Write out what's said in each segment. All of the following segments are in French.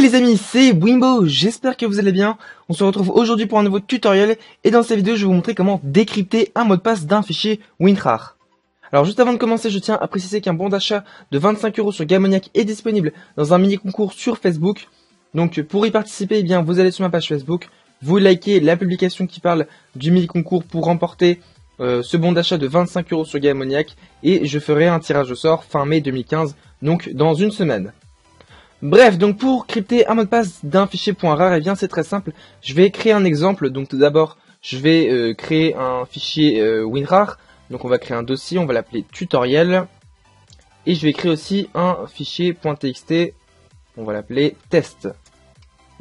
Les amis, c'est Wimbo, j'espère que vous allez bien. On se retrouve aujourd'hui pour un nouveau tutoriel et dans cette vidéo je vais vous montrer comment décrypter un mot de passe d'un fichier WinRAR. Alors juste avant de commencer, je tiens à préciser qu'un bon d'achat de 25 € sur Gamoniac est disponible dans un mini concours sur Facebook. Donc pour y participer, eh bien vous allez sur ma page Facebook, vous likez la publication qui parle du mini concours pour remporter ce bon d'achat de 25 € sur Gamoniac et je ferai un tirage au sort fin mai 2015, donc dans une semaine. Bref, donc pour crypter un mot de passe d'un fichier .rar, eh bien c'est très simple. Je vais créer un exemple. Donc tout d'abord, je vais créer un fichier WinRAR. Donc on va créer un dossier, on va l'appeler tutoriel. Et je vais créer aussi un fichier .txt. On va l'appeler test.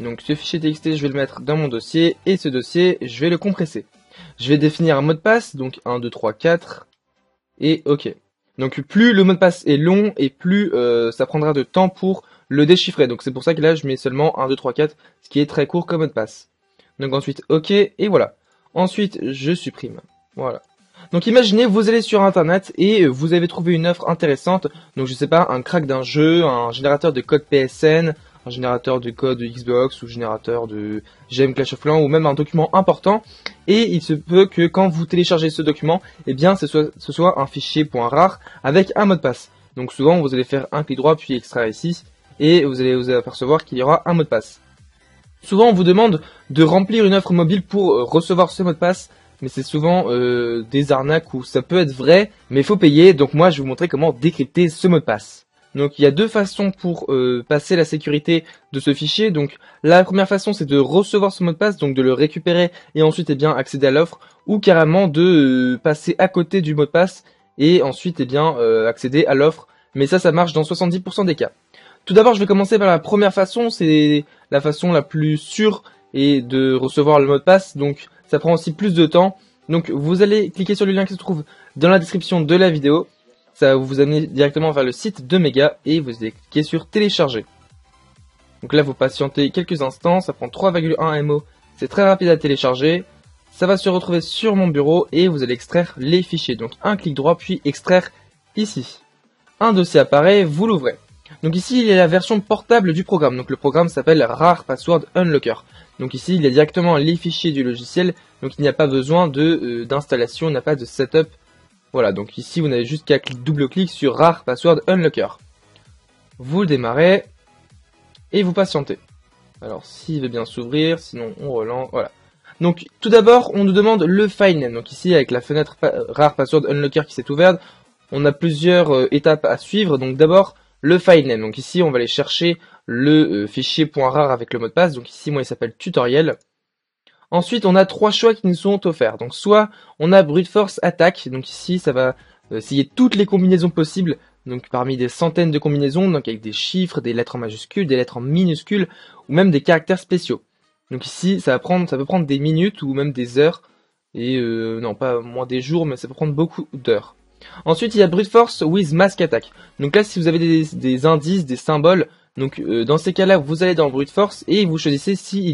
Donc ce fichier txt, je vais le mettre dans mon dossier. Et ce dossier, je vais le compresser. Je vais définir un mot de passe. Donc 1, 2, 3, 4. Et OK. Donc plus le mot de passe est long et plus ça prendra de temps pour le déchiffrer. Donc c'est pour ça que là je mets seulement 1, 2, 3, 4, ce qui est très court comme mot de passe. Donc ensuite OK et voilà. Ensuite je supprime. Voilà. Donc imaginez vous allez sur internet et vous avez trouvé une offre intéressante. Donc je sais pas, un crack d'un jeu, un générateur de code PSN, un générateur de code Xbox ou générateur de GM Clash of Clans ou même un document important. Et il se peut que quand vous téléchargez ce document, eh bien ce soit un fichier .rar avec un mot de passe. Donc souvent vous allez faire un clic droit puis extraire ici. Et vous allez vous apercevoir qu'il y aura un mot de passe. Souvent on vous demande de remplir une offre mobile pour recevoir ce mot de passe, mais c'est souvent des arnaques où ça peut être vrai, mais il faut payer, donc moi je vais vous montrer comment décrypter ce mot de passe. Donc il y a deux façons pour passer la sécurité de ce fichier. Donc la première façon c'est de recevoir ce mot de passe, donc de le récupérer et ensuite eh bien accéder à l'offre, ou carrément de passer à côté du mot de passe et ensuite eh bien accéder à l'offre, mais ça marche dans 70% des cas. Tout d'abord, je vais commencer par la première façon, c'est la façon la plus sûre et de recevoir le mot de passe, donc ça prend aussi plus de temps. Donc vous allez cliquer sur le lien qui se trouve dans la description de la vidéo, ça va vous amener directement vers le site de Mega et vous allez cliquer sur télécharger. Donc là vous patientez quelques instants, ça prend 3,1 MO, c'est très rapide à télécharger. Ça va se retrouver sur mon bureau et vous allez extraire les fichiers, donc un clic droit puis extraire ici. Un dossier apparaît, vous l'ouvrez. Donc ici il y a la version portable du programme, donc le programme s'appelle RAR Password Unlocker. Donc ici il y a directement les fichiers du logiciel, donc il n'y a pas besoin d'installation, il n'y a pas de setup. Voilà, donc ici vous n'avez juste qu'à double-clic sur RAR Password Unlocker. Vous le démarrez et vous patientez. Alors s'il veut bien s'ouvrir, sinon on relance, voilà. Donc tout d'abord on nous demande le filename, donc ici avec la fenêtre RAR Password Unlocker qui s'est ouverte, on a plusieurs étapes à suivre, donc d'abord le filename. Donc ici on va aller chercher le fichier .rar avec le mot de passe. Donc ici moi il s'appelle tutoriel. Ensuite on a trois choix qui nous sont offerts. Donc soit on a brute force attack. Donc ici ça va essayer toutes les combinaisons possibles. Donc parmi des centaines de combinaisons, donc avec des chiffres, des lettres en majuscules, des lettres en minuscules ou même des caractères spéciaux. Donc ici ça peut prendre des minutes ou même des heures. Et non pas moins des jours, mais ça peut prendre beaucoup d'heures. Ensuite, il y a Brute Force with Mask Attack. Donc là, si vous avez des indices, des symboles, donc dans ces cas-là, vous allez dans Brute Force et vous choisissez si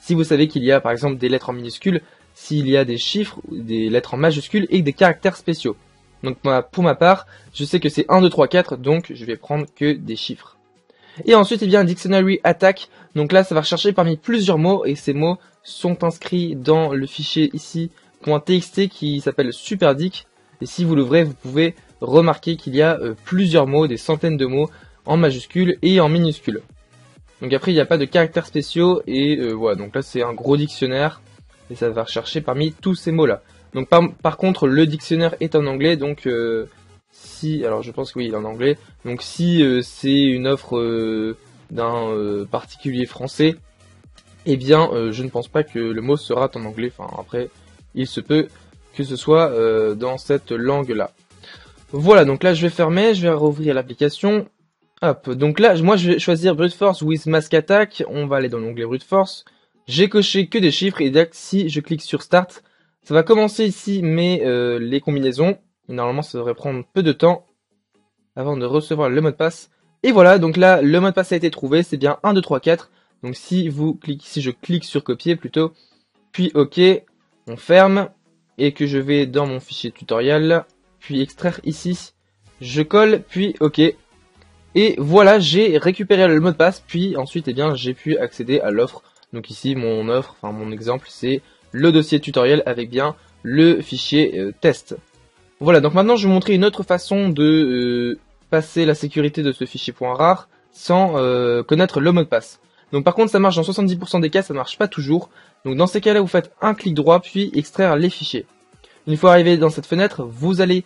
vous savez qu'il y a par exemple des lettres en minuscules, s'il y a des chiffres, des lettres en majuscules et des caractères spéciaux. Donc pour ma part, je sais que c'est 1, 2, 3, 4, donc je vais prendre que des chiffres. Et ensuite, il y a un Dictionary Attack. Donc là, ça va rechercher parmi plusieurs mots et ces mots sont inscrits dans le fichier ici .txt qui s'appelle SuperDic. Et si vous l'ouvrez, vous pouvez remarquer qu'il y a plusieurs mots, des centaines de mots en majuscules et en minuscules. Donc après, il n'y a pas de caractères spéciaux et voilà. Donc là, c'est un gros dictionnaire et ça va rechercher parmi tous ces mots-là. Donc par contre, le dictionnaire est en anglais, donc alors je pense que oui, il est en anglais. Donc si c'est une offre d'un particulier français, eh bien, je ne pense pas que le mot sera en anglais. Enfin, après, il se peut que ce soit dans cette langue-là. Voilà, donc là je vais fermer, je vais rouvrir l'application. Hop, donc là, moi je vais choisir Brute Force with Mask Attack. On va aller dans l'onglet Brute Force. J'ai coché que des chiffres et si je clique sur Start, ça va commencer ici les combinaisons. Et normalement ça devrait prendre peu de temps avant de recevoir le mot de passe. Et voilà, donc là le mot de passe a été trouvé, c'est bien 1, 2, 3, 4. Donc si je clique sur copier plutôt, puis OK, on ferme. Et que je vais dans mon fichier tutoriel, puis extraire ici, je colle, puis OK. Et voilà, j'ai récupéré le mot de passe, puis ensuite, eh bien, j'ai pu accéder à l'offre. Donc ici, mon offre, enfin mon exemple, c'est le dossier tutoriel avec bien le fichier test. Voilà, donc maintenant, je vais vous montrer une autre façon de passer la sécurité de ce fichier .rar sans connaître le mot de passe. Donc par contre, ça marche dans 70% des cas, ça ne marche pas toujours. Donc dans ces cas-là, vous faites un clic droit, puis extraire les fichiers. Une fois arrivé dans cette fenêtre, vous allez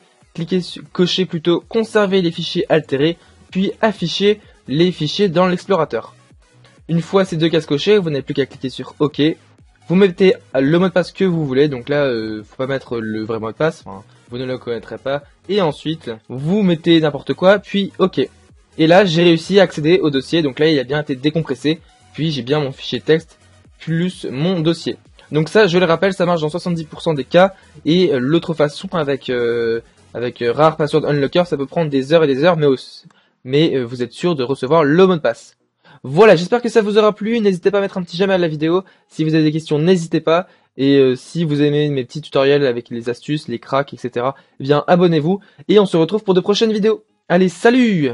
cocher plutôt conserver les fichiers altérés, puis afficher les fichiers dans l'explorateur. Une fois ces deux cases cochées, vous n'avez plus qu'à cliquer sur OK. Vous mettez le mot de passe que vous voulez, donc là, faut pas mettre le vrai mot de passe, enfin, vous ne le connaîtrez pas. Et ensuite, vous mettez n'importe quoi, puis OK. Et là, j'ai réussi à accéder au dossier, donc là, il a bien été décompressé, puis j'ai bien mon fichier texte, plus mon dossier. Donc ça, je le rappelle, ça marche dans 70% des cas, et l'autre façon avec Rare Password Unlocker, ça peut prendre des heures et des heures, mais vous êtes sûr de recevoir le mot de passe. Voilà, j'espère que ça vous aura plu, n'hésitez pas à mettre un petit j'aime à la vidéo, si vous avez des questions n'hésitez pas, et si vous aimez mes petits tutoriels avec les astuces, les cracks, etc., eh bien abonnez-vous, et on se retrouve pour de prochaines vidéos. Allez, salut!